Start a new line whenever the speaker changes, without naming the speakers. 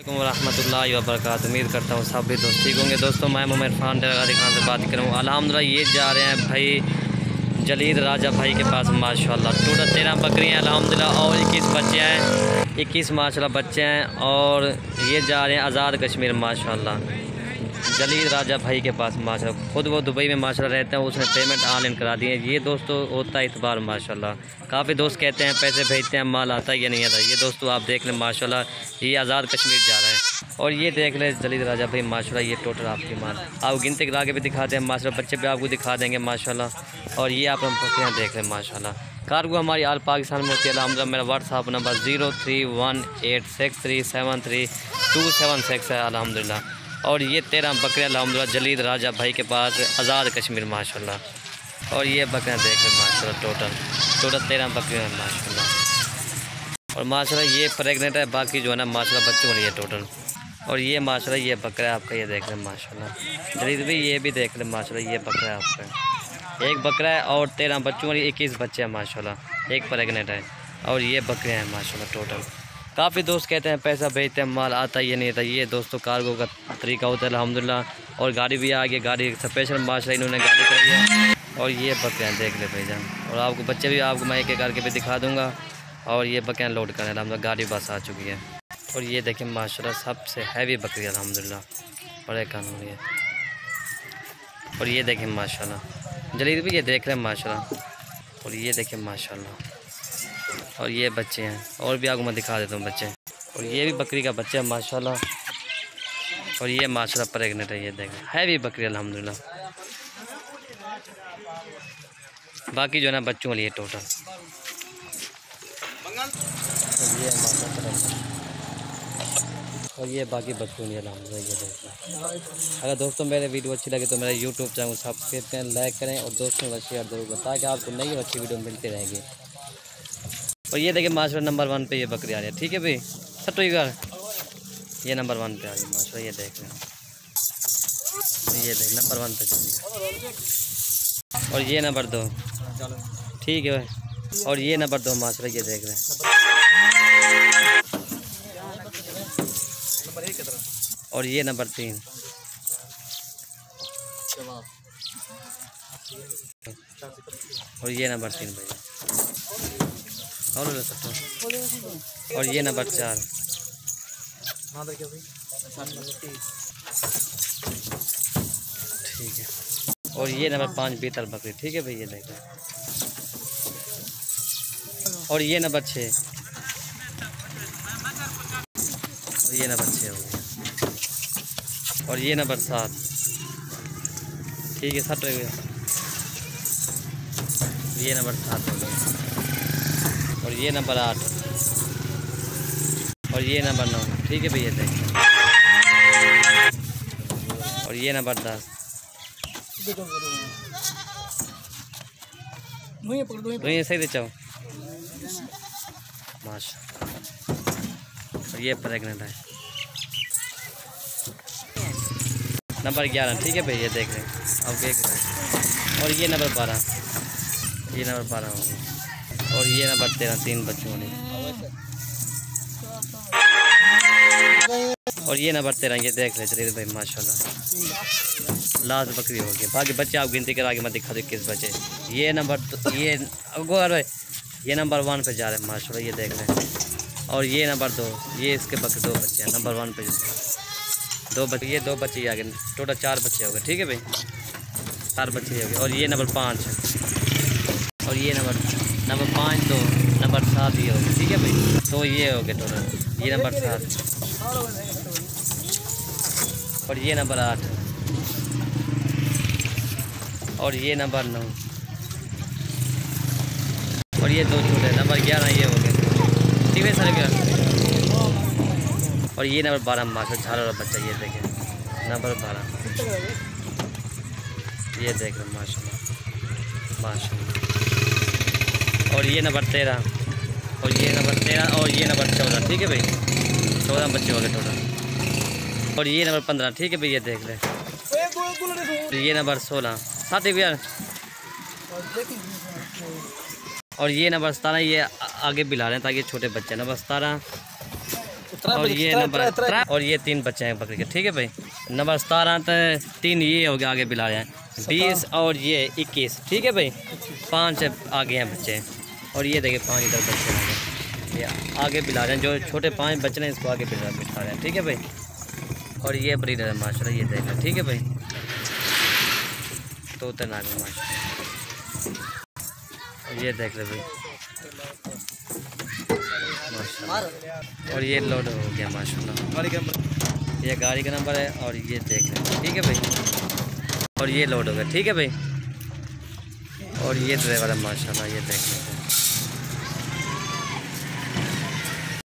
रहमतुल्लाहि व बरकातुहू। उम्मीद करता हूँ सब भी दोस्त ठीक होंगे। दोस्तों मैं मोहम्मद इरफान डेरागादी खान से बात कर रहा हूँ। अल्हम्दुलिल्लाह ये जा रहे हैं भाई जलील राजा भाई के पास। माशाल्लाह टोटल 13 बकरियाँ अल्हम्दुलिल्लाह और 21 बच्चे हैं, 21 माशाल्लाह बच्चे हैं। और ये जा रहे हैं आज़ाद कश्मीर माशाल्लाह जलील राजा भाई के पास माशाल्लाह। खुद वो दुबई में माशाल्लाह रहते हैं, उसने पेमेंट ऑनलाइन करा दी है। ये दोस्तों होता है इतबार माशाल्लाह। काफ़ी दोस्त कहते हैं पैसे भेजते हैं माल आता है या नहीं आता। ये दोस्तों आप देख लें माशाल्लाह ये आज़ाद कश्मीर जा रहा है। और ये देख लें जलील राजा भाई माशाल्लाह ये टोटल आपकी माल आप गिनती करा के भी दिखाते हैं माशाल्लाह, बच्चे भी आपको दिखा देंगे माशाल्लाह। और ये आप हम बकरियाँ देख लें माशाल्लाह। कार्गो हमारी आल पाकिस्तान में होती है अल्हम्दुलिल्लाह। मेरा व्हाट्सअप नंबर 0318637276 है अल्हम्दुलिल्लाह। और ये 13 बकरियाँ अल्हम्दुलिल्लाह जलील राजा भाई के पास आज़ाद कश्मीर माशाल्लाह। और ये बकरियाँ देख लें माशाल्लाह टोटल 13 बकरियाँ माशाल्लाह। और माशाल्लाह ये प्रेग्नेंट है, बाकी जो है ना माशाल्लाह बच्चों वाली है टोटल। और ये माशाल्लाह ये बकरा है आपका, ये देख लें माशाल्लाह। जलील भी ये भी देख लें माशाल्लाह ये बकरा है आपका। एक बकरा है और 13 बच्चों वाली 21 बच्चे हैं माशाल्लाह, एक प्रेग्नेंट है। और ये बकरियाँ हैं माशाल्लाह टोटल। काफ़ी दोस्त कहते हैं पैसा भेजते हैं माल आता ही नहीं आता। ये दोस्तों कार्गो का तरीका होता है अल्हम्दुलिल्लाह। और गाड़ी भी आ गई, गाड़ी स्पेशल माशाल्लाह इन्होंने गाड़ी कराई है। और ये बकरियाँ देख ले भाईजान। और आपको बच्चे भी आपको मैं एक एक करके भी दिखा दूँगा। और ये बकरियाँ लोड करें अल्हम्दुलिल्लाह, गाड़ी बस आ चुकी है। और ये देखें माशाल्लाह सबसे हैवी बकरी अल्हम्दुलिल्लाह, बड़े कानूनी है। और ये देखें माशाल्लाह जलील भी ये देख रहे हैं माशाल्लाह। और ये देखें माशाल्लाह। और ये बच्चे हैं और भी आपको मैं दिखा देता हूँ बच्चे। और ये भी बकरी का बच्चा है माशाल्लाह। और ये माशाल्लाह प्रेग्नेंट है, ये देखें हैवी बकरी अल्हम्दुलिल्लाह। बाकी जो है ना बच्चों वाली है टोटल। ये और ये बाकी बच्चों नहीं अल्हम्दुलिल्लाह ये देखना। अगर दोस्तों मेरे वीडियो अच्छी लगे तो मेरा यूट्यूब चैनल सब्सक्राइब करें, लाइक करें और दोस्तों को शेयर जरूर करें ताकि आपको नई और अच्छी वीडियो मिलती रहेगी। और ये देखिए माशाल्लाह नंबर 1 पे ये बकरी आ रही है, ठीक है भाई सटो घर ये नंबर 1 पे आ रही है माशाल्लाह। ये देख रहे हैं ये देख नंबर 1 पे चल रही है। और ये नंबर 2 ठीक है भाई। और ये नंबर 2 माशाल्लाह ये देख रहे हैं। और ये नंबर 3 और ये नंबर 3 भैया। और ये नंबर 4 ठीक है। और ये नंबर 5 बीतल बकरी, ठीक है भैया ये देखें। और ये नंबर 6 और ये नंबर 6 हो गया। और ये नंबर 7 ठीक है 7 हो गया। ये नंबर 7 हो गया। और ये नंबर 8 और ये नंबर 9 ठीक है भैया देखिए। और ये नंबर 10 सही दे चाहो माशाल्लाह। और ये प्रेग्नेंट है नंबर 11 ठीक है भैया देख रहे हैं अब देख रहे हैं। और ये नंबर 12 ये नंबर 12 हो गया। और ये नंबर 13 3 बच्चों ने। और ये नंबर 13 ये देख रहे जलील भाई माशाल्लाह लास्ट बकरी हो गई। बाकी बच्चे आप गिनती करा के मैं दिखा दूँ किस बचे। ये नंबर ये ये नंबर 1 पे जा रहे हैं माशाल्लाह ये देख रहे हैं। और ये नंबर 2 ये इसके बकरे 2 बच्चे हैं नंबर 1 पे 2 बच्चे। ये 2 बच्चे आ गए टोटल 4 बच्चे हो गए, ठीक है भाई 4 बच्चे हो गए। और ये नंबर 5 और ये नंबर 5 2 नंबर 7 ये हो गए, ठीक है भाई। तो ये हो गए टोटल ये नंबर 7 और ये नंबर 8 और ये नंबर 9 और ये 2 छोटे नंबर 11 ये हो गए, ठीक है सर। और ये नंबर 12 माशाल्लाह झाल वाला बच्चा ये देखें नंबर 12 ये देख रहे माशाल्लाह माशाल्लाह। और ये नंबर 13 और ये नंबर 13 और ये नंबर 14 ठीक है भाई 14 बच्चे हो गए टोटल। और ये नंबर 15 ठीक है भाई ये देख रहे। ये नंबर 16 साथ ही भैया। और ये नंबर 17 ये आगे बिला रहे हैं ताकि छोटे बच्चे नंबर 17 और ये नंबर और ये 3 बच्चे हैं बकरी के, ठीक है भाई। नंबर 17 तो 3 ये हो गया आगे बिला रहे हैं, 20 और ये 21, ठीक है भाई। 5 आगे हैं बच्चे और ये देखिए 5 इधर बच्चे हैं, ये आगे बिला रहे हैं। जो छोटे 5 बच्चे हैं इसको आगे बिठा रहे हैं, ठीक है भाई। और ये ब्रीडर है माशाल्लाह, ये देख रहे हैं, ठीक है भाई। तोता नाग है माशाल्लाह, और ये देख रहे भाई माशाल्लाह। और ये लोड हो गया माशाल्लाह, ये गाड़ी का नंबर है और ये देख रहे हैं, ठीक है भाई। और ये लोड हो गया, ठीक है भाई। और ये ड्राइवर है माशाल्लाह, ये देख रहे हैं।